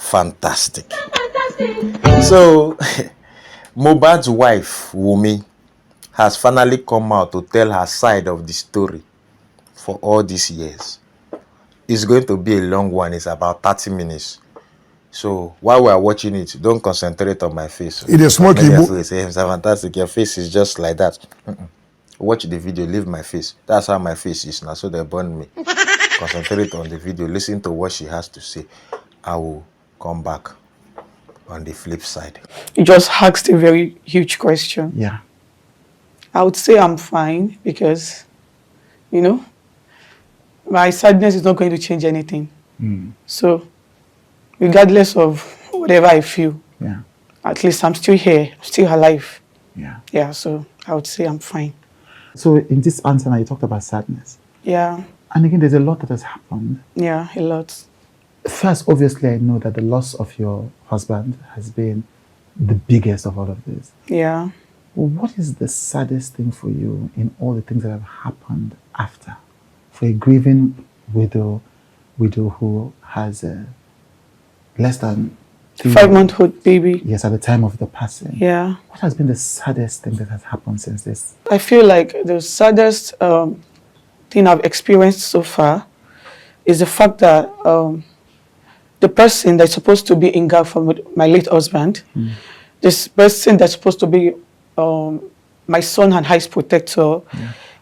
fantastic. So, Mohbad's wife, Wumi, has finally come out to tell her side of the story for all these years. It's going to be a long one. It's about 30 minutes. So while we are watching it, don't concentrate on my face. It is smoky. It's fantastic. Your face is just like that. Watch the video, leave my face. That's how my face is now. So they burn me. Concentrate on the video. Listen to what she has to say. I will come back on the flip side. You just asked a very huge question. Yeah. I would say I'm fine because, you know, my sadness is not going to change anything. So, regardless of whatever I feel, Yeah. at least I'm still here, I'm still alive. Yeah. Yeah, so I would say I'm fine. So in this answer now, you talked about sadness. Yeah, And again, there's a lot that has happened. yeah, a lot. First, obviously, I know that the loss of your husband has been the biggest of all of this. Yeah. What is the saddest thing for you in all the things that have happened after? For a grieving widow who has less than 5-month-old baby. Yes, at the time of the passing. Yeah. What has been the saddest thing that has happened since this? I feel like the saddest thing I've experienced so far is the fact that the person that's supposed to be in guard for my late husband, this person that's supposed to be my son and highest protector,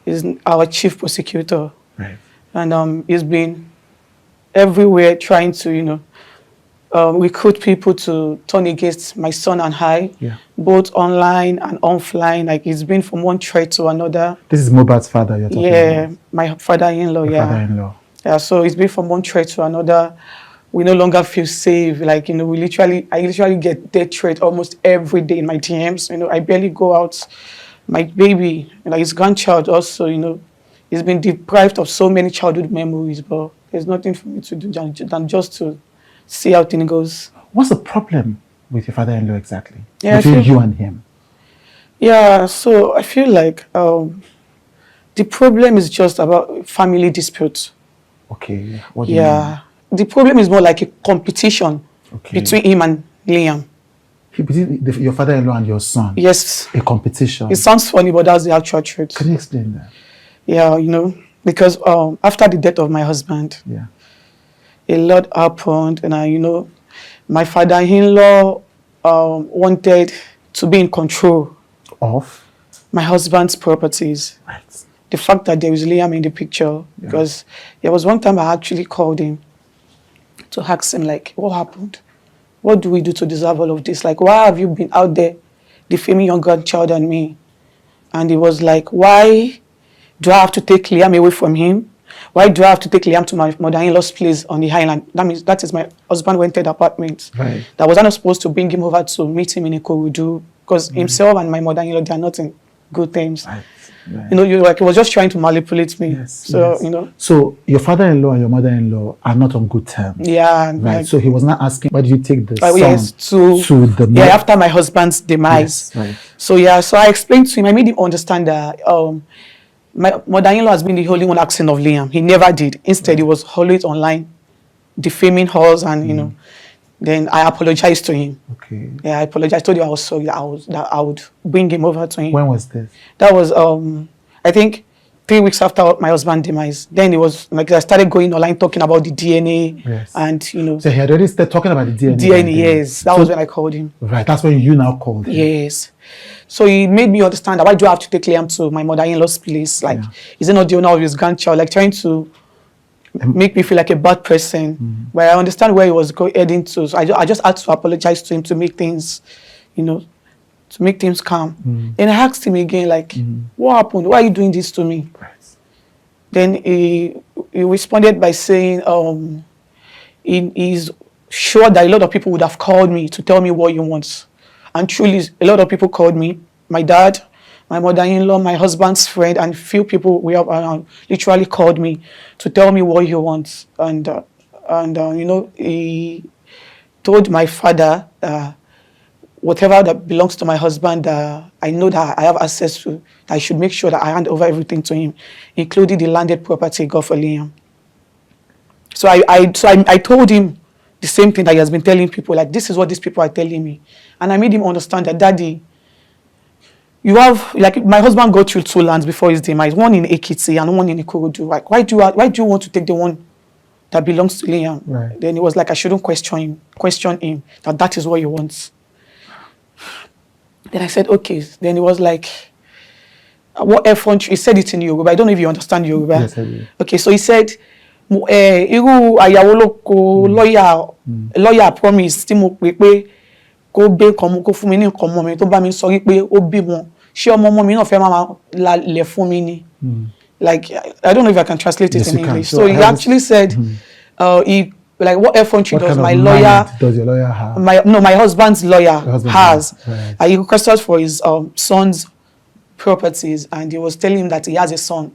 is our chief prosecutor. Right. And he's been everywhere trying to, recruit people to turn against my son and I, both online and offline. Like, he's been from one threat to another. This is Mohbad's father you're talking about? Yeah, my father-in-law, Father-in-law. Yeah, so it's been from one threat to another. We no longer feel safe. Like, I literally get death threat almost every day in my DMs. I barely go out. My baby, his grandchild also, he's been deprived of so many childhood memories, but there's nothing for me to do than just to see how things goes. What's the problem with your father-in-law exactly? Yeah, between you and him? Yeah, so I feel like the problem is just about family disputes. Okay. What do you mean? The problem is more like a competition between him and Liam. Between your father-in-law and your son? Yes. A competition? It sounds funny, but that's the actual truth. Can you explain that? Yeah, because after the death of my husband, a lot happened, and my father-in-law wanted to be in control of my husband's properties. Right. The fact that there is Liam in the picture, because there was one time I actually called him to ask him, like, what happened? What do we do to deserve all of this? Like, why have you been out there defaming your grandchild and me? And he was like, why do I have to take Liam away from him? Why do I have to take Liam to my mother-in-law's place on the Highland? That is my husband rented apartment. Right. That was not supposed to bring him over to meet him in Ikorodu, because himself and my mother-in-law, they are not in good terms. Right. Right. He was just trying to manipulate me. Yes, So, your father-in-law and your mother-in-law are not on good terms. Yeah. Right. Like, so he was not asking, why did you take the son to the mother? after my husband's demise. Yes, right. So I explained to him, I made him understand that my mother-in-law has been the only one asking of Liam. He never did. Instead, he was always online defaming us, and then I apologized to him. Okay. Yeah, I apologized. I told you I was sorry that I would bring him over to him. When was this? That was I think 3 weeks after my husband's demise. Then it was like I started going online talking about the DNA, and So he had already started talking about the DNA. DNA, yes. That was when I called him. Right. That's when you now called him. Yes. So he made me understand that why do I have to take Liam to my mother-in-law's place? Like, is it not the owner of his grandchild? Like, trying to make me feel like a bad person. But I understand where he was heading to. So I just had to apologize to him to make things, to make things calm. And I asked him again, like, what happened? Why are you doing this to me? Right. Then he responded by saying he's sure that a lot of people would have called me to tell me what he wants. And truly, a lot of people called me. My dad, my mother-in-law, my husband's friend, and few people we have around literally called me to tell me what he wants. And he told my father whatever that belongs to my husband, I know that I have access to. I should make sure that I hand over everything to him, including the landed property he got for Liam. So I told him the same thing that he has been telling people, like, this is what these people are telling me. And I made him understand that, Daddy, you have, like, my husband got through 2 lands before his demise, one in Ekiti and one in Ikorodu. Like, why do you want to take the one that belongs to Liam? Right. Then he was like, I shouldn't question him, that is what he wants. Then I said, okay. Then he was like, what effort? He said it in Yoruba. I don't know if you understand Yoruba. Yes, I do. Okay, so he said, irú àyàwó ló kó lawyer promise tí mo pè pé kó gbé nǹkan mú kó fún mi ní nǹkan mọ́ mi tó bá mi sọ wípé ó bímọ ṣé ọmọ mi náà fẹ́ máa lálẹ̀ fún mi ni. Like, I don't know if I can translate it Yes, in you can. English. So So he I was- actually said, he, like, what effrontery What does kind my of lawyer mind does your lawyer have? my husband's lawyer husband's has. lawyer, right. He requested for his son's properties, and he was telling him that he has a son.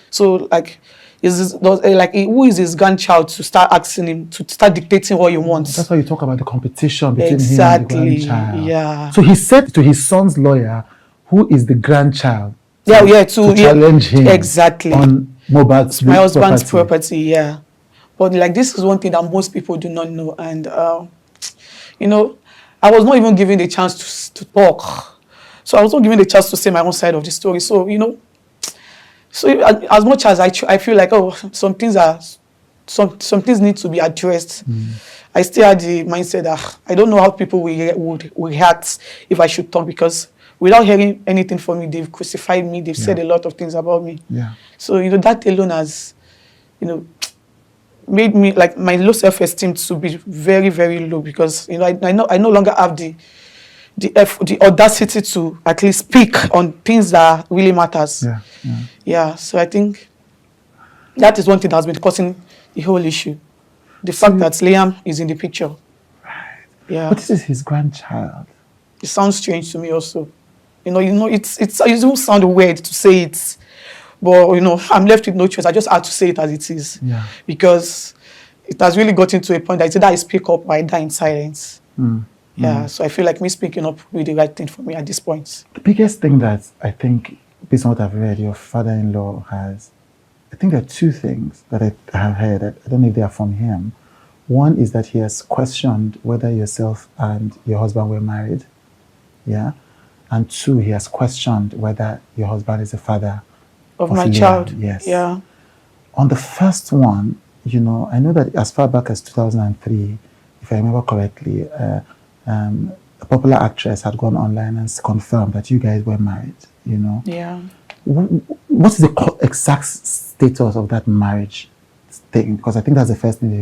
So, like, who is his grandchild to start asking him to start dictating what he wants? That's why you talk about the competition between Exactly, him and the grandchild. yeah. So he said to his son's lawyer, who is the grandchild, to challenge him exactly on Mohbad's my husband's property. Yeah, but like, this is one thing that most people do not know, and you know, I was not even given the chance to talk. So I was not given the chance to say my own side of the story. So, you know, as much as I feel like, oh, some things need to be addressed, I still had the mindset that I don't know how people would react if I should talk, because without hearing anything from me, they've crucified me, they've said a lot of things about me. Yeah. So, you know, that alone has, you know, made me, like, my low self-esteem to be very, very low, because, you know, I no longer have the audacity to at least speak on things that really matters. Yeah. So I think that is one thing that has been causing the whole issue. The fact that Liam is in the picture. Right. Yeah. But this is his grandchild. It sounds strange to me also. You know, it will sound weird to say it, but, you know, I'm left with no choice. I just have to say it as it is. Yeah. Because it has really gotten to a point that it's either I speak up or I die in silence. Yeah, so I feel like me speaking up will be the right thing for me at this point. The biggest thing that I think, based on what I've read, your father-in-law has, I think there are 2 things that I have heard. I don't know if they are from him. One is that he has questioned whether yourself and your husband were married. Yeah. And 2, he has questioned whether your husband is the father of my child. Yes. Yeah. On the first one, you know, I know that as far back as 2003, if I remember correctly, a popular actress had gone online and confirmed that you guys were married, you know. Yeah. What is the exact status of that marriage thing? Because I think that's the first thing that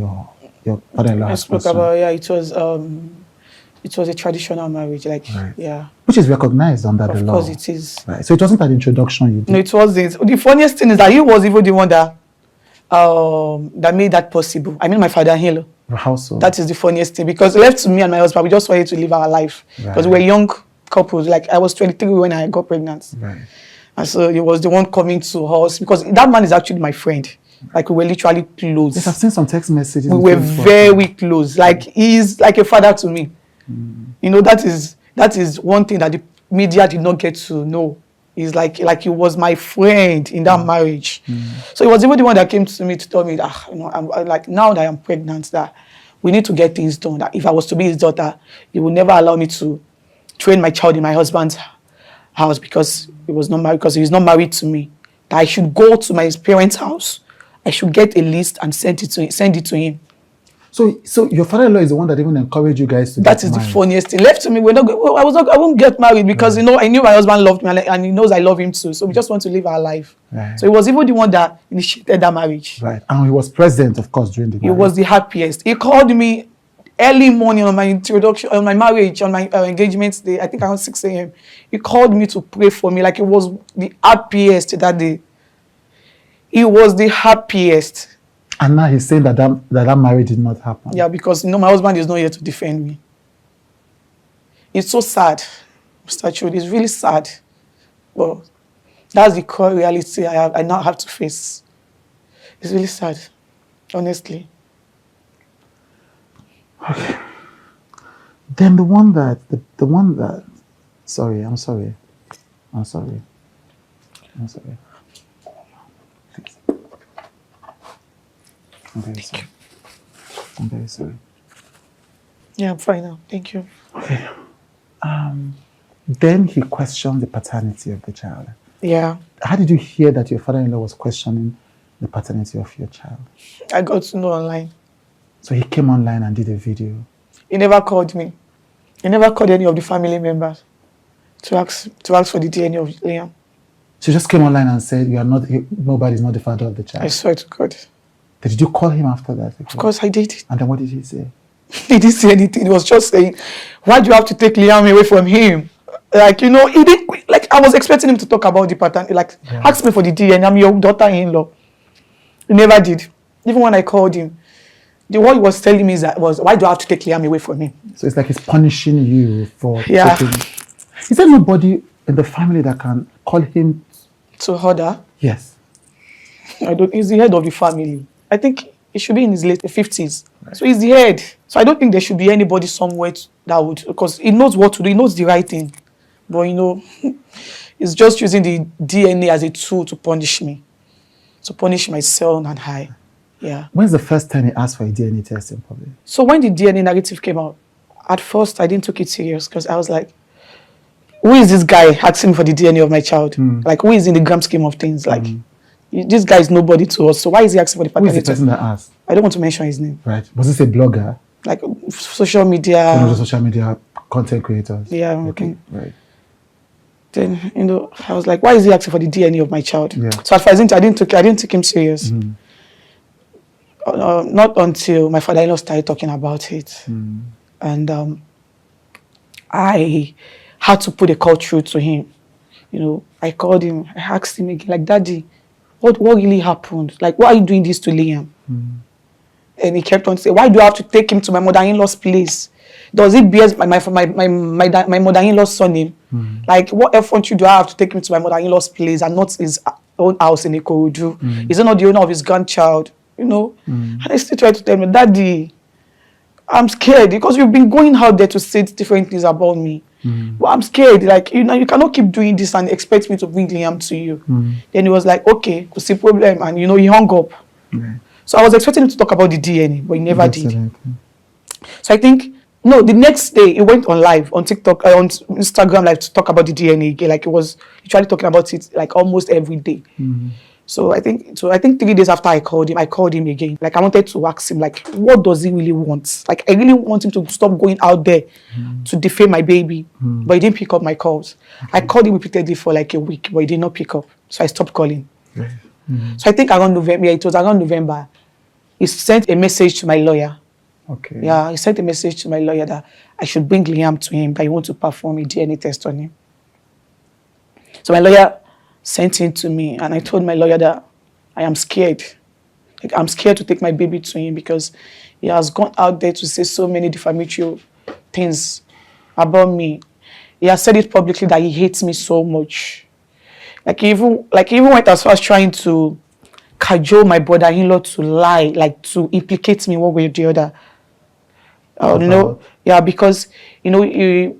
your father-in-law has spoke questioned. about. Yeah, it was a traditional marriage, like, Right. yeah. Which is recognized under the law. Of course it is. Right. So it wasn't an introduction you did. No, it wasn't. The funniest thing is that he was even the one that made that possible. I mean, my father-in-law. How so? That is the funniest thing, because left to me and my husband, we just wanted to live our life. Because we were young couples. Like, I was 23 when I got pregnant. Right. And so he was the one coming to us, because that man is actually my friend. Like, we were literally close. Yes, I've seen some text messages. We were very close. Like, he's like a father to me. You know, that is one thing that the media did not get to know. He's like he was my friend in that marriage. So he was even the one that came to me to tell me that, you know, I'm like, now that I'm pregnant, that we need to get things done. That if I was to be his daughter, he would never allow me to train my child in my husband's house, because he was not married, because he's not married to me. That I should go to my parents' house, I should get a list and send it to him. So your father-in-law is the one that even encouraged you guys to That get is married. the funniest thing. Left to me, I won't get married, because, you know, I knew my husband loved me, and he knows I love him too. So we just want to live our life. Right. So he was even the one that initiated that marriage. Right. And he was present, of course, during the He marriage. was the happiest. He called me early morning on my introduction, on my marriage, on my engagement day, I think around 6 a.m. He called me to pray for me. Like, it was the happiest that day. He was the happiest. And now he's saying that marriage did not happen. Yeah, because, you know, my husband is not here to defend me. It's so sad, Mr. Chud. It's really sad. But that's the core reality I now have to face. It's really sad, honestly. Okay. Then the one that, sorry, I'm sorry. Please. I'm very sorry. Yeah, I'm fine now. Thank you. Okay. Then he questioned the paternity of the child. Yeah. How did you hear that your father-in-law was questioning the paternity of your child? I got to know online. So he came online and did a video. He never called me. He never called any of the family members to ask for the DNA of Liam. So he just came online and said, "You are not. Nobody is not the father of the child." I swear to God. Did you call him after that? Of course I did. And then what did he say? He didn't say anything. He was just saying, "Why do you have to take Liam away from him?" Like, you know, he didn't, like, I was expecting him to talk about the pattern, like, ask me for the DNA, I'm your daughter-in-law. He never did. Even when I called him, what he was telling me was, why do I have to take Liam away from him? So it's like he's punishing you for Yeah. taking... Is there nobody in the family that can call him? To order? Yes. He's the head of the family. I think he should be in his late 50s. Right. So he's the head. So I don't think there should be anybody somewhere that would, because he knows what to do, he knows the right thing. But, you know, he's just using the DNA as a tool to punish me. To punish my son and I. Yeah. When's the first time he asked for a DNA test in public? So when the DNA narrative came out, at first I didn't take it serious because I was like, who is this guy asking for the DNA of my child? Like, who is in the grand scheme of things? Like, this guy is nobody to us. So why is he asking for the paternity? Who is the person that asked? I don't want to mention his name. Right. Was this a blogger? Like, social media. One of the social media content creators? Yeah. Okay. Right. Then, you know, I was like, why is he asking for the DNA of my child? Yeah. So at first I didn't take him serious. Not until my father-in-law started talking about it. And I had to put a call through to him. You know, I called him, I asked him again, like, Daddy, what really happened? Like, why are you doing this to Liam? And he kept on saying, why do I have to take him to my mother-in-law's place? Does it bear my mother-in-law's surname? Like, what effort do I have to take him to my mother-in-law's place and not his own house in Ikorodu? Is he not the owner of his grandchild? You know? And I still try to tell me, Daddy, I'm scared because you've been going out there to say different things about me. But I'm scared. Like, you know, you cannot keep doing this and expect me to bring Liam to you. Then he was like, okay, what's the problem? And, you know, he hung up. So I was expecting him to talk about the DNA, but he never did. So I think, no, the next day he went on live on TikTok, on Instagram live to talk about the DNA again. Like, he was literally talking about it like almost every day. So I think 3 days after I called him again. Like, I wanted to ask him, like, what does he really want? Like, I really want him to stop going out there to defame my baby. But he didn't pick up my calls. I called him repeatedly for like a week, but he did not pick up. So I stopped calling. So I think around November, it was around November, he sent a message to my lawyer. Okay. Yeah, he sent a message to my lawyer that I should bring Liam to him, that he wants to perform a DNA test on him. So my lawyer sent it to me, and I told my lawyer that I am scared. Like, I'm scared to take my baby to him because he has gone out there to say so many defamatory things about me. He has said it publicly that he hates me so much. Like, he even went as far as trying to cajole my brother-in-law to lie, like to implicate me one way or the other. You know, yeah, because, you know, he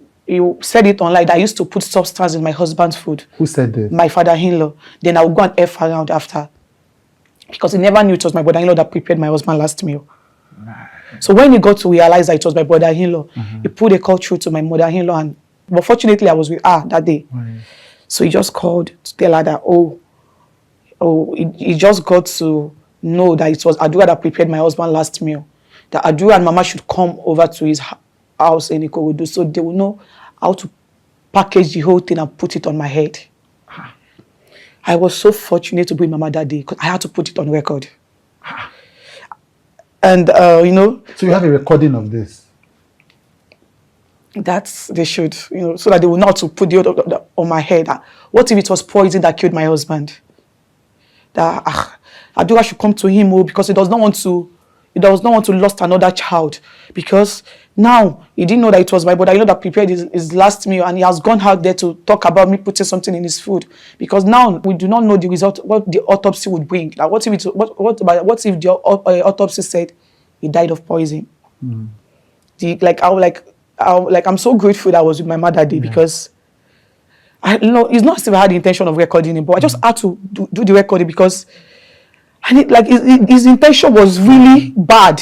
said it online that I used to put substance in my husband's food. Who said this? My father-in-law. Then I would go and F around after. Because he never knew it was my brother-in-law that prepared my husband's last meal. So when he got to realize that it was my brother-in-law, he put a call through to my mother-in-law. But fortunately, I was with her that day. So he just called to tell her that, he just got to know that it was Adura that prepared my husband's last meal. That Adura and Mama should come over to his house in Ikorodu so they will know how to package the whole thing and put it on my head. I was so fortunate to be with Mama that day because I had to put it on record. And, you know... So you have a recording of this? They should, you know, so that they will know how to put the on my head. What if it was poison that killed my husband? That Adura should come to him because he does not want to lose another child, because now he didn't know that it was my brother, that prepared his last meal, and he has gone out there to talk about me putting something in his food, because now we do not know the result, what the autopsy would bring. Like, what if the autopsy said he died of poison? I'm so grateful that I was with my mother that day, because it's not as if I had the intention of recording it, but I just had to do the recording because his intention was really bad.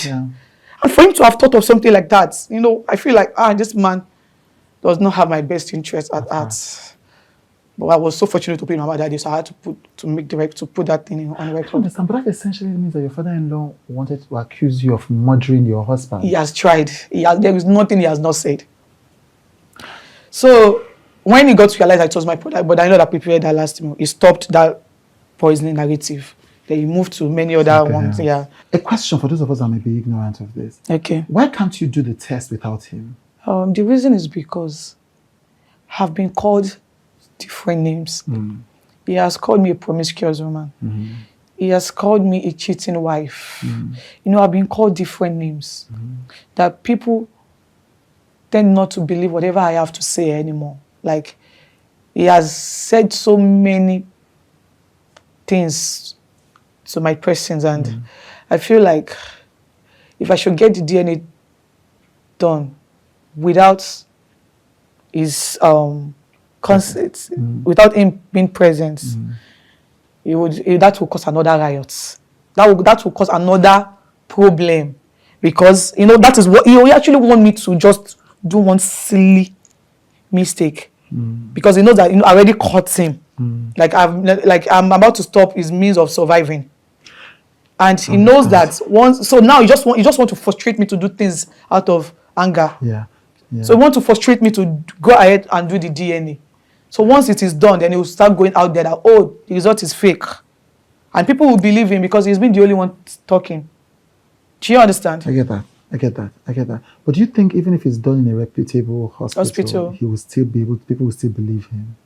And for him to have thought of something like that, you know, I feel like, this man does not have my best interest at heart. But I was so fortunate to pay my daddy, so I had to put that thing on I record. understand, but that essentially means that your father-in-law wanted to accuse you of murdering your husband. He has tried. There is nothing he has not said. So when he got to realize it was my product, but I know that prepared that last time, he stopped that poisoning narrative. Then he moved to many other ones. Yeah. A question for those of us that may be ignorant of this. Okay. Why can't you do the test without him? The reason is because I've been called different names. He has called me a promiscuous woman. He has called me a cheating wife. You know, I've been called different names that people tend not to believe whatever I have to say anymore. Like, he has said so many things to my persons, and I feel like if I should get the DNA done without his consent, without him being present, that will cause another riot. That will cause another problem, because you know that is what he actually want me to just do one silly mistake, because he knows that, you know, I already caught him. Like I'm about to stop his means of surviving, and he knows that once. So now he just want to frustrate me to do things out of anger. Yeah. So he want to frustrate me to go ahead and do the DNA. So once it is done, then he will start going out there that, oh, the result is fake, and people will believe him because he's been the only one talking. Do you understand? I get that. But do you think even if it's done in a reputable hospital, he will still be able? People will still believe him?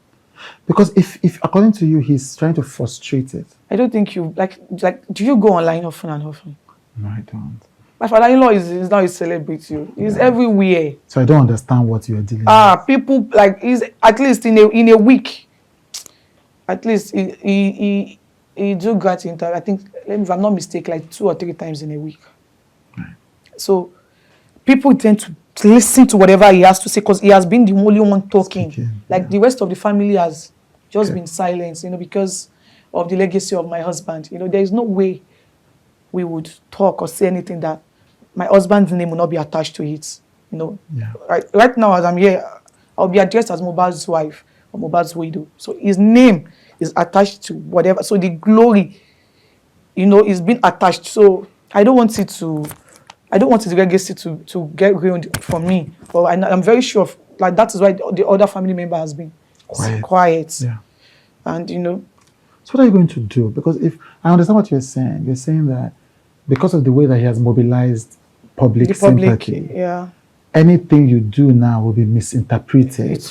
Because if according to you, he's trying to frustrate it. I don't think you like. Do you go online often and often? No, I don't. My father-in-law is now a celebrity. He's everywhere. So I don't understand what you are dealing with. People like he's at least in a week. At least he do great interview. I think, if I'm not mistaken, like 2 or 3 times in a week. Right. So people tend to listen to whatever he has to say because he has been the only one talking. The rest of the family has just been silent, you know, because of the legacy of my husband. You know, there is no way we would talk or say anything that my husband's name will not be attached to it. You know, right now as I'm here, I'll be addressed as Mohbad's wife or Mohbad's widow. So his name is attached to whatever. So the glory, you know, is being attached. So I don't want his legacy to get ruined from me. But I'm very sure that is why the other family member has been quiet. Yeah. And you know. So what are you going to do? Because if I understand what you're saying that because of the way that he has mobilized public sympathy, anything you do now will be misinterpreted.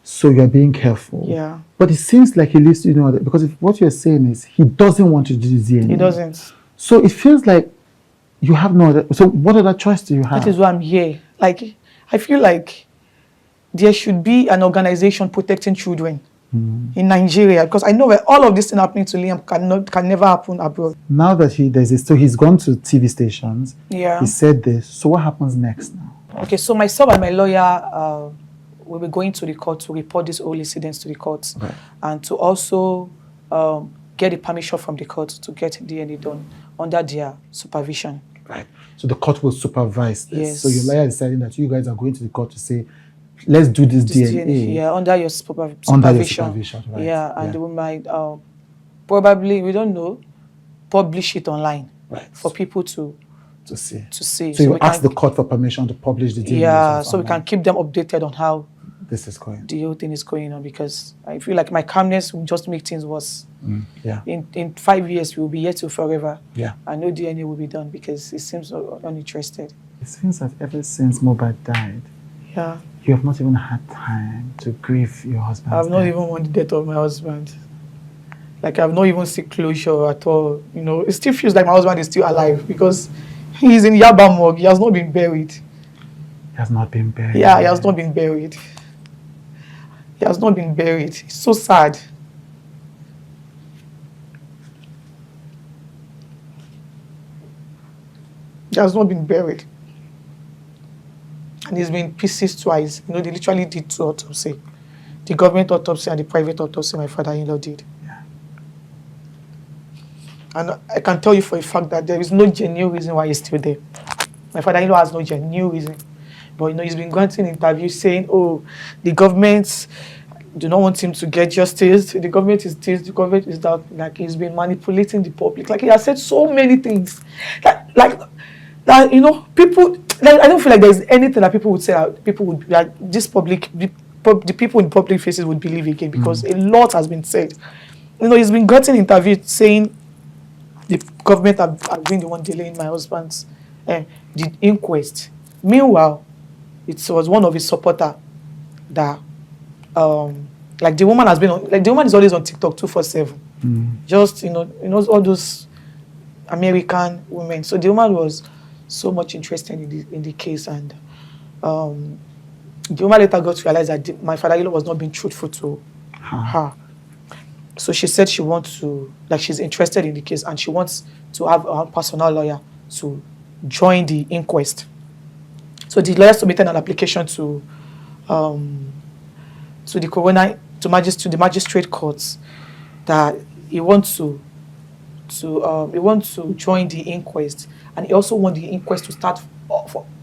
So you're being careful. Yeah. But it seems like he leaves, you know, because if what you're saying is he doesn't want to do this DNA. He doesn't. So it feels like you have no other. So what other choice do you have? That is why I'm here. Like, I feel like there should be an organization protecting children in Nigeria, because I know that all of this thing happening to Liam can never happen abroad. Now that he's gone to TV stations. Yeah. He said this. So what happens next now? Okay, so myself and my lawyer will be going to the court to report this whole incident to the court, and to also get the permission from the court to get DNA done under their supervision. Right. So the court will supervise this. Yes. So your lawyer is deciding that you guys are going to the court to say, let's do this DNA. Yeah, under your supervision. Under your supervision, right. Yeah, and we might probably, we don't know, publish it online for people to see. So you ask the court for permission to publish the DNA. Yeah, so we can keep them updated on how this is going. The whole thing is going on, because I feel like my calmness will just make things worse. Yeah. In 5 years, we will be here till forever. Yeah. And no DNA will be done because it seems uninterested. It seems that ever since Mohbad died, you have not even had time to grieve your husband. I've not even won the death of my husband. Like, I've not even seen closure at all. You know, it still feels like my husband is still alive because he's in Yaba morgue. He has not been buried. He has not been buried. Yeah, he has not been buried. He has not been buried. It's so sad. He has not been buried. And he's been in pieces twice. You know, they literally did 2 autopsies. The government autopsy and the private autopsy my father-in-law did. Yeah. And I can tell you for a fact that there is no genuine reason why he's still there. My father-in-law has no genuine reason. But, you know, he's been granting interviews saying, oh, the government do not want him to get justice. The government is this, the government is that. Like, he's been manipulating the public. Like, he has said so many things. That you know, people, like, I don't feel like there's anything that people would say that people would, like, the people in public faces would believe again, because a lot has been said. You know, he's been getting interviewed saying the government have been the one delaying my husband's the inquest. Meanwhile, it was one of his supporters that like the woman has been on, like the woman is always on TikTok 247. Just you know all those American women. So the woman was so much interested in the case, and the woman later got to realize that my father-in-law was not being truthful to her. So she said she wants to, like, she's interested in the case and she wants to have a personal lawyer to join the inquest. So the lawyer submitted an application to the coroner, to the magistrate courts, that he wants to join the inquest, and he also wants the inquest to start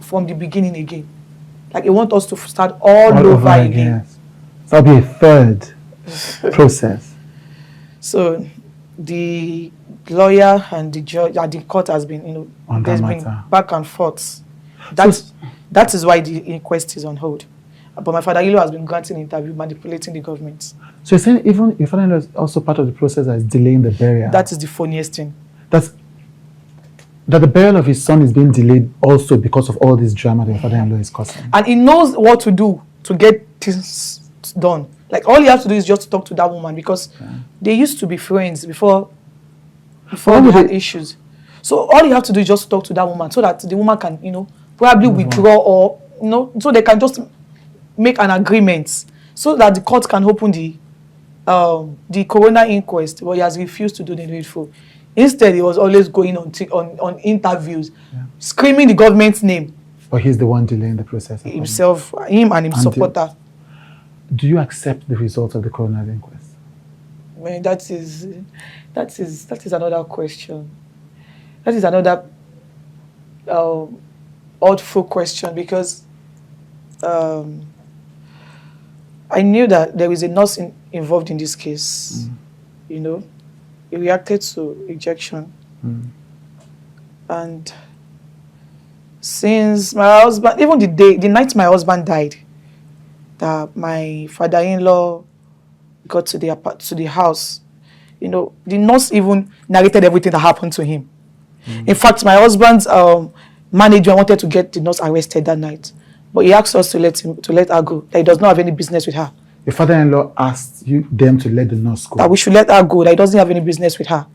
from the beginning again. Like, he wants us to start all over again. Yes. So that'll be a third process. So the lawyer and the judge at the court has been, there's been back and forth. That is why the inquest is on hold. But my father-in-law has been granting interview, manipulating the government. So you're saying even your father-in-law is also part of the process that is delaying the burial? That is the funniest thing. That the burial of his son is being delayed also because of all this drama that your father-in-law is causing. And he knows what to do to get things done. Like, all you have to do is just talk to that woman, because they used to be friends before they had issues. So all you have to do is just talk to that woman, so that the woman can, probably withdraw, or, so they can just make an agreement, so that the court can open the coroner inquest. But he has refused to do the needful. Instead, he was always going on interviews, screaming the government's name. But he's the one delaying the process. Himself, him and his supporter. Do you accept the results of the coroner inquest? Man, that is another question. That is another oddful question, because I knew that there is a nurse involved in this case. He reacted to ejection. And since my husband, even the night my husband died, that my father-in-law got to the house, the nurse even narrated everything that happened to him. In fact, my husband's manager wanted to get the nurse arrested that night, but he asked us to let her go, that he does not have any business with her. Your father-in-law asked them to let the nurse go? That we should let her go, that he doesn't have any business with her.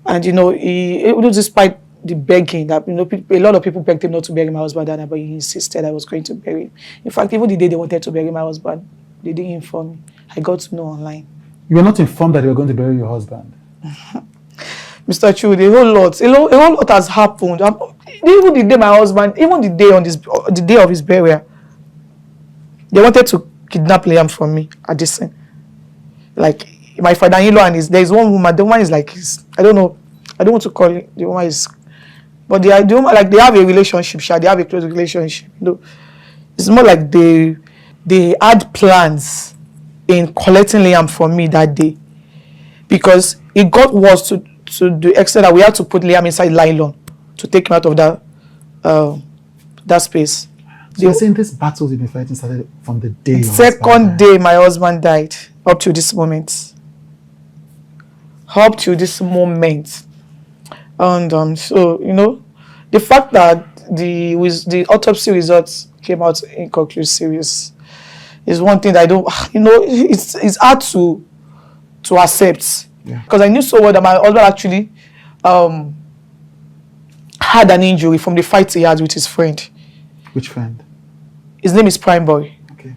And he despite the begging, that a lot of people begged him not to bury my husband that night, but he insisted I was going to bury him. In fact, even the day they wanted to bury my husband, they didn't inform me. I got to know online. You were not informed that they were going to bury your husband? Mr. Chu, a whole lot has happened. Even the day my husband, even the day of his burial, they wanted to kidnap Liam from me at this scene. Like, my father-in-law and there's one woman. The woman is like, I don't know. I don't want to call it. The woman is, but the woman, like, they have a relationship. They have a close relationship. It's more like they had plans in collecting Liam from me that day, because it got worse to the extent that we had to put Liam inside nylon to take him out of that space. So you're saying this battles you've been fighting started from the day second day my husband died up to this moment. And so the fact that the autopsy results came out inconclusive is one thing that I don't, it's hard to accept. Because I knew so well that my husband actually had an injury from the fight he had with his friend. Which friend? His name is Prime Boy. Okay.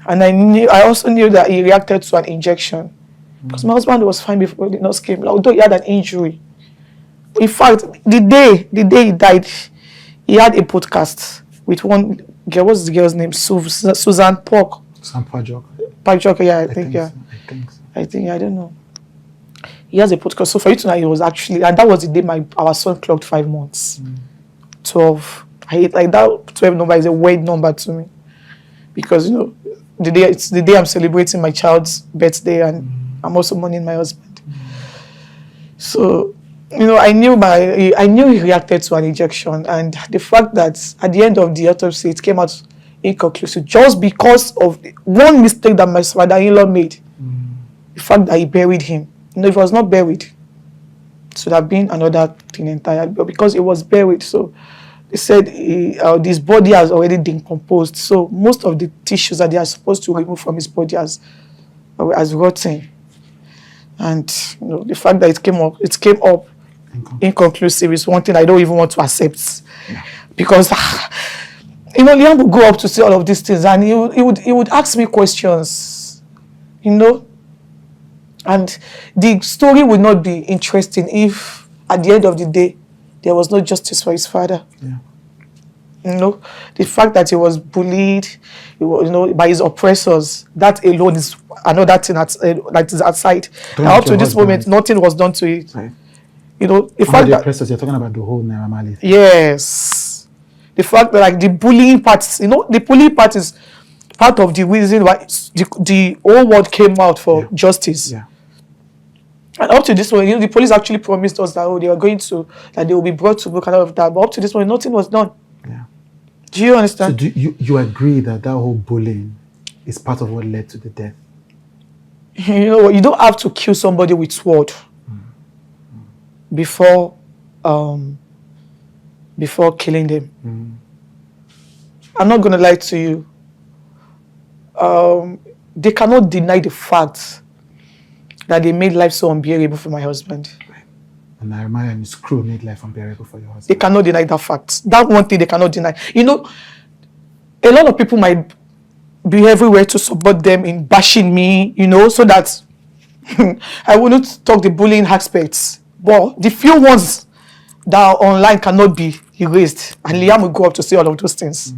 And I also knew that he reacted to an injection. Because my husband was fine before the nurse came, although he had an injury. In fact, the day he died, he had a podcast with one girl. What's the girl's name? Susan Pok. Sam Pajok. Pajok, yeah, I think so. I don't know. He has a podcast. So for you to know, it was actually, and that was the day our son clocked 5 months. 12. I hate like that 12 number is a weird number to me. Because it's the day I'm celebrating my child's birthday, and I'm also mourning my husband. So, I knew he reacted to an injection, and the fact that at the end of the autopsy it came out inconclusive just because of one mistake that my father-in-law made. The fact that he buried him. If it was not buried, it would have been another thing entirely. But because it was buried, so they said this body has already decomposed. So most of the tissues that they are supposed to remove from his body has rotten. And the fact that it came up inconclusive is one thing I don't even want to accept. Yeah. Because Liam would go up to say all of these things, and he would ask me questions, and the story would not be interesting if at the end of the day there was no justice for his father. Yeah. The fact that he was bullied, by his oppressors, that alone is another thing that is outside. Now, up to this moment, nothing was done to it. Right. The fact the that oppressors, you're talking about the whole Naira Marley thing. Yes, the fact that the bullying part, the bullying part is part of the reason why the whole world came out for justice. Yeah. And up to this point, the police actually promised us that they will be brought to book and all of that. But up to this point, nothing was done. Yeah. Do you understand? So do you agree that whole bullying is part of what led to the death? You don't have to kill somebody with sword before killing them. I'm not going to lie to you. They cannot deny the fact that they made life so unbearable for my husband. And Naira Marley and his crew made life unbearable for your husband. They cannot deny that fact. That one thing they cannot deny. A lot of people might be everywhere to support them in bashing me, so that I wouldn't talk the bullying aspects. But the few ones that are online cannot be erased. And Liam will go up to say all of those things.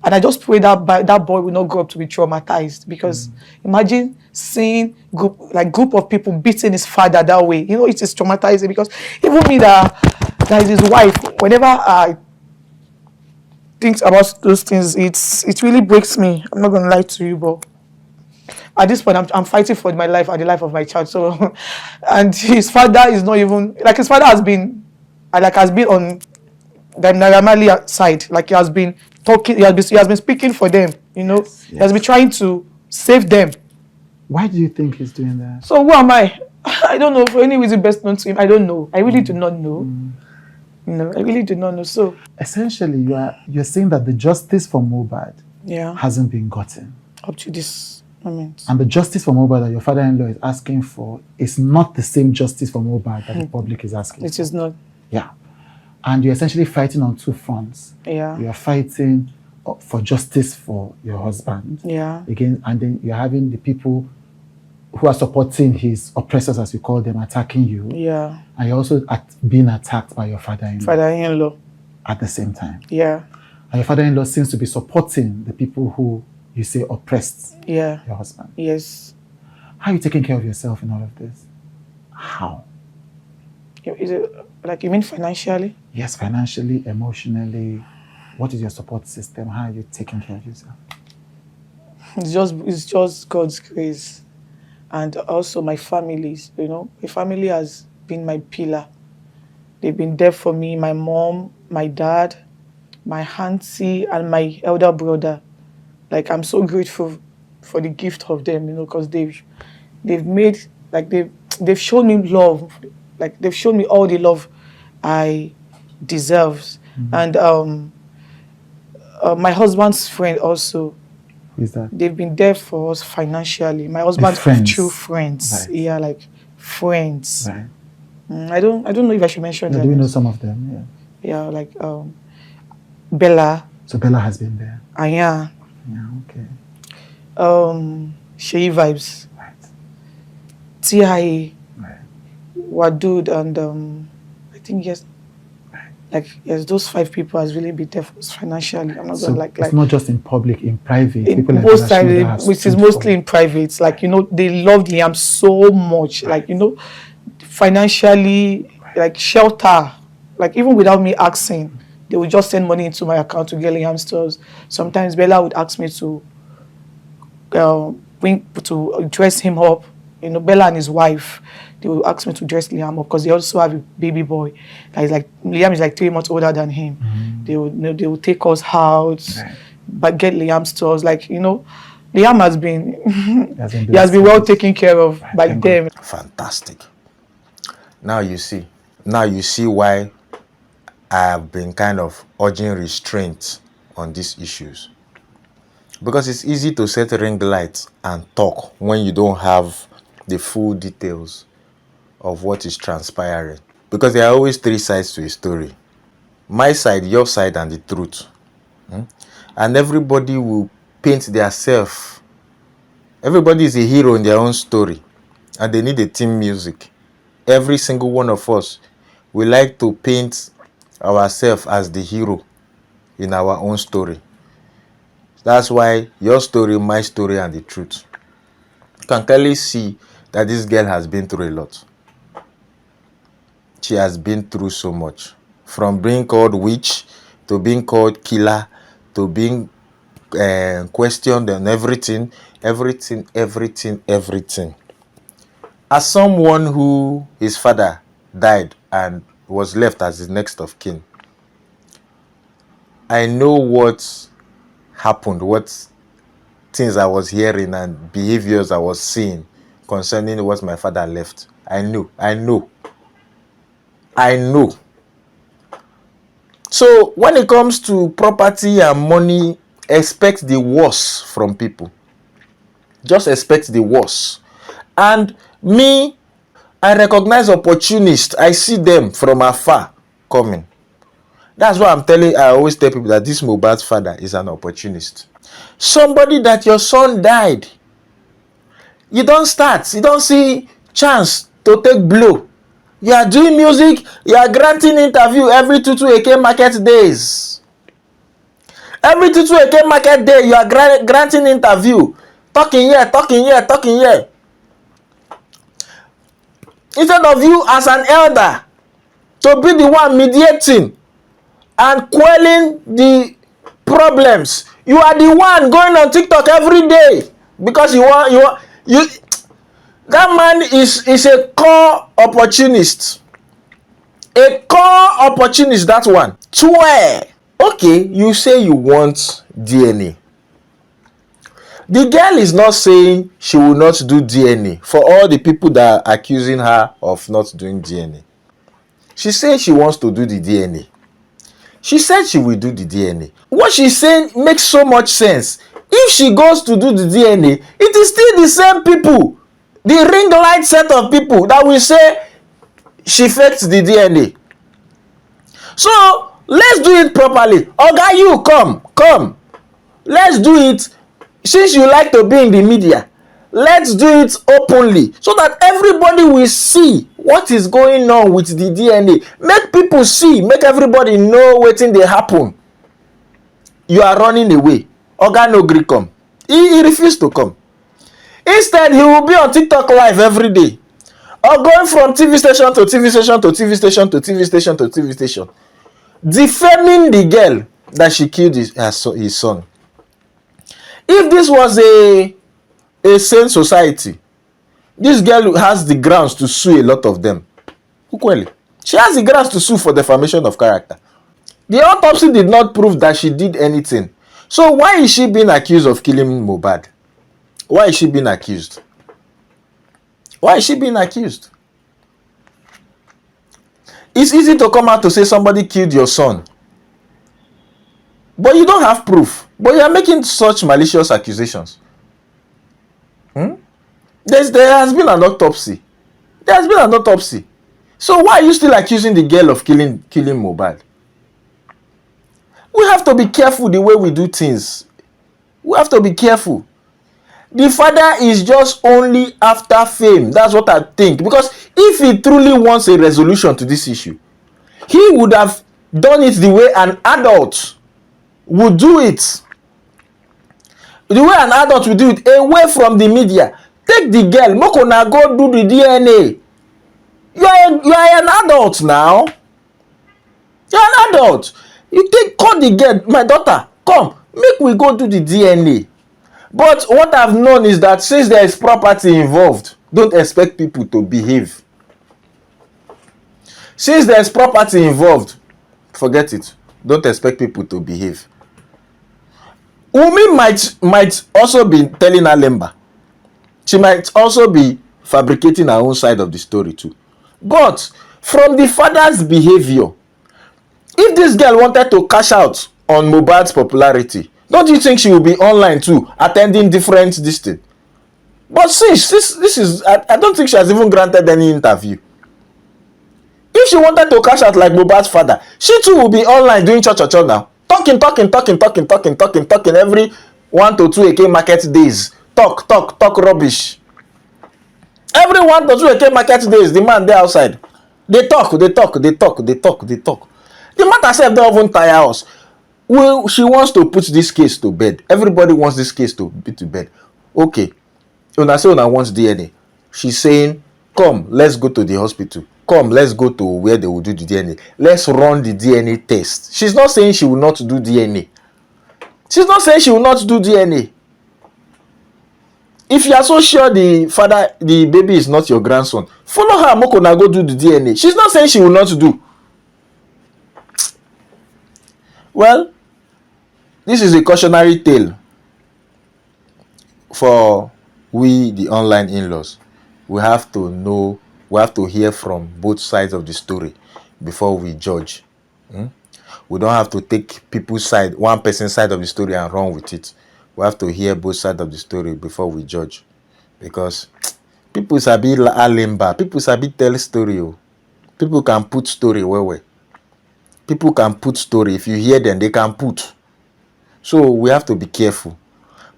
And I just pray that boy will not grow up to be traumatized, because imagine seeing group of people beating his father that way. It is traumatizing, because even me that is his wife, whenever I think about those things, it really breaks me. I'm not gonna lie to you, but at this point I'm fighting for my life and the life of my child. So, and his father is not even his father has been on the Naira Marley side. He has been talking, he has been speaking for them, Yes. He has been trying to save them. Why do you think he's doing that? So who am I? I don't know. For any reason best known to him, I don't know. I really do not know. I really do not know. So essentially, you're saying that the justice for Mohbad hasn't been gotten up to this moment. And the justice for Mohbad that your father-in-law is asking for is not the same justice for Mohbad that the public is asking for. It is not. Yeah. And you're essentially fighting on two fronts. Yeah. You're fighting for justice for your husband. Yeah. Again, and then you're having the people who are supporting his oppressors, as you call them, attacking you. Yeah. And you're also being attacked by your father-in-law. Father-in-law. At the same time. Yeah. And your father-in-law seems to be supporting the people who you say oppressed your husband. Yes. How are you taking care of yourself in all of this? How? Is it you mean financially? Yes, financially, emotionally. What is your support system? How are you taking care of yourself? It's just God's grace. And also my families, my family has been my pillar. They've been there for me, my mom, my dad, my auntie, and my elder brother. I'm so grateful for the gift of them, because they've made, they've shown me love. They've shown me all the love I deserve. And my husband's friend also. Who is that? They've been there for us financially. My husband's true friends. Right. Yeah, friends. Right. I don't know if I should mention them. Do we know some of them? Yeah. Yeah, Bella. So Bella has been there. Aya. Yeah, okay. Shei Vibes. Right. TIA. Right. Wadud and I think yes. Right. Like, yes, those 5 people has really been there for us financially. I'm not So gonna like it's not just in public, in private. in People like most Brother Shmurda times, has which is stood mostly for. in private. Like, they loved Liam so much. Like, financially, like shelter. Like, even without me asking, they would just send money into my account to get Liam stores. Sometimes Bella would ask me to dress him up. Bella and his wife, they will ask me to dress Liam up because they also have a baby boy. That is like Liam is like 3 months older than him. They will take us out, but get Liam stores. Like, Liam has been he has been well taken care of by them. Fantastic. Now you see. Now you see why I have been kind of urging restraint on these issues. Because it's easy to set ring lights and talk when you don't have the full details of what is transpiring. Because there are always 3 sides to a story. My side, your side, and the truth. And everybody will paint their self. Everybody is a hero in their own story. And they need a team music. Every single one of us, we like to paint ourselves as the hero in our own story. That's why your story, my story, and the truth. You can clearly see that this girl has been through a lot. She has been through so much. From being called witch, to being called killer, to being questioned and everything. As someone who his father died and was left as his next of kin, I know what happened, what things I was hearing and behaviors I was seeing concerning what my father left. I know. So when it comes to property and money, expect the worst from people. Just expect the worst. And me, I recognize opportunists. I see them from afar coming. That's why I always tell people that this Mohbad's father is an opportunist. Somebody that your son died, you don't see chance to take blow. You are doing music, you are granting interview every 2 Eke market days. Every 2 Eke market day, you are granting interview. Talking here. Instead of you as an elder to be the one mediating and quelling the problems, you are the one going on TikTok every day because you that man is a core opportunist. A core opportunist, that one. Swear. Okay, you say you want DNA. The girl is not saying she will not do DNA for all the people that are accusing her of not doing DNA. She says she wants to do the DNA. She said she will do the DNA. What she's saying makes so much sense. If she goes to do the DNA, it is still the same people, the ring light set of people that will say she faked the DNA. So let's do it properly. Oga, you come. Let's do it. Since you like to be in the media, let's do it openly so that everybody will see what is going on with the DNA. Make people see, make everybody know wetin dey happen. You are running away. Oga no gree come. He refused to come. Instead, he will be on TikTok live every day, or going from TV station to TV station to TV station to TV station to TV station, defaming the girl that she killed his son. If this was a sane society, this girl has the grounds to sue a lot of them. Ukweli. She has the grounds to sue for defamation of character. The autopsy did not prove that she did anything. So why is she being accused of killing Mohbad? Why is she being accused? It's easy to come out to say somebody killed your son, but you don't have proof. But you are making such malicious accusations. There has been an autopsy. So why are you still accusing the girl of killing Mohbad? We have to be careful the way we do things. We have to be careful. The father is just only after fame. That's what I think. Because if he truly wants a resolution to this issue, he would have done it the way an adult would do it. The way an adult would do it, away from the media. Take the girl, make una go do the DNA. You are an adult now. You're an adult. You call the girl, my daughter, come, make we go do the DNA. But what I've known is that since there is property involved, don't expect people to behave. Since there is property involved, forget it. Don't expect people to behave. Wunmi might also be telling Alemba. She might also be fabricating her own side of the story too. But from the father's behavior, if this girl wanted to cash out on Mohbad's popularity, don't you think she will be online too, attending different this thing? But since this is, I don't think she has even granted any interview. If she wanted to cash out like Mohbad's father, she too will be online doing cho now. Talking every 1 to 2 AK market days. Talk rubbish. Every 1 to 2 AK market days, the man there outside. They talk. The matter self don't even tire us. Well, she wants to put this case to bed. Everybody wants this case to be to bed. Okay. Una say una wants DNA. She's saying, come, let's go to the hospital. Come, let's go to where they will do the DNA. Let's run the DNA test. She's not saying she will not do DNA. She's not saying she will not do DNA. If you are so sure the baby is not your grandson, follow her, Moko, na go do the DNA. She's not saying she will not do. Well, this is a cautionary tale for we, the online in-laws. We have to know, we have to hear from both sides of the story before we judge. We don't have to take people's side, one person's side of the story and run with it. We have to hear both sides of the story before we judge. Because people sabi alemba, people sabi tell story. People can put story where. People can put story. If you hear them, they can put. So we have to be careful.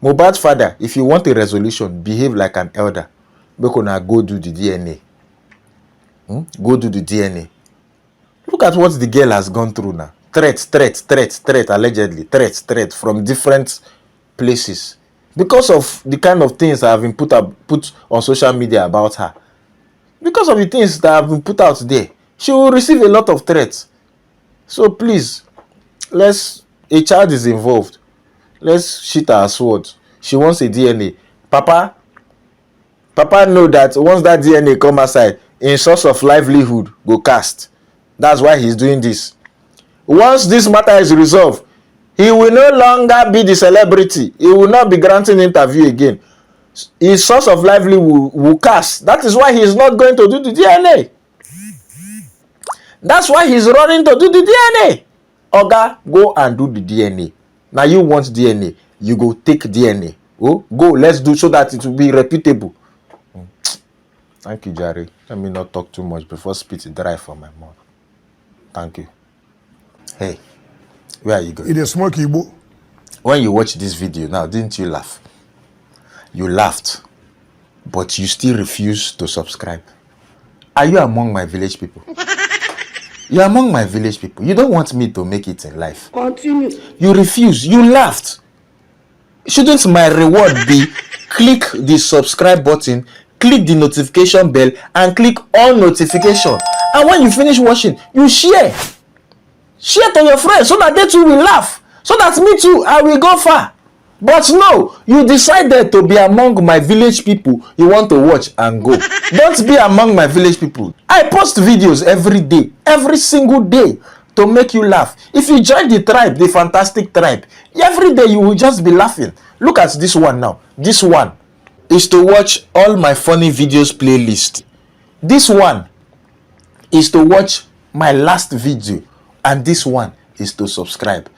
Mohbad's father, if you want a resolution, behave like an elder. Now go do the DNA. Go do the DNA. Look at what the girl has gone through now. Threat, allegedly. Threat from different places. Because of the kind of things that have been put on social media about her. Because of the things that have been put out there, she will receive a lot of threats. So please, a child is involved. Let's shoot her sword. She wants a DNA. Papa know that once that DNA come outside, in source of livelihood go cast. That's why he's doing this. Once this matter is resolved, he will no longer be the celebrity. He will not be granting interview again. His source of livelihood will cast. That is why he's not going to do the DNA. That's why he's running to do the DNA. Oga, go and do the DNA. Now you want DNA, you go take DNA. Oh, go, let's do so that it will be reputable. Thank you, Jerry. Let me not talk too much before spit dry from my mouth. Thank you. Hey, where are you going? It is smoky, Igbo. When you watch this video now, didn't you laugh? You laughed, but you still refuse to subscribe. Are you among my village people? You're among my village people. You don't want me to make it in life. Continue. You refuse. You laughed. Shouldn't my reward be click the subscribe button, click the notification bell, and click on notification? And when you finish watching, you share. Share to your friends so that they too will laugh. So that me too, I will go far. But no, you decided to be among my village people. You want to watch and go. Don't be among my village people. I post videos every day, every single day, to make you laugh. If you join the tribe, the fantastic tribe, every day you will just be laughing. Look at this one now. This one is to watch all my funny videos playlist. This one is to watch my last video. And this one is to subscribe.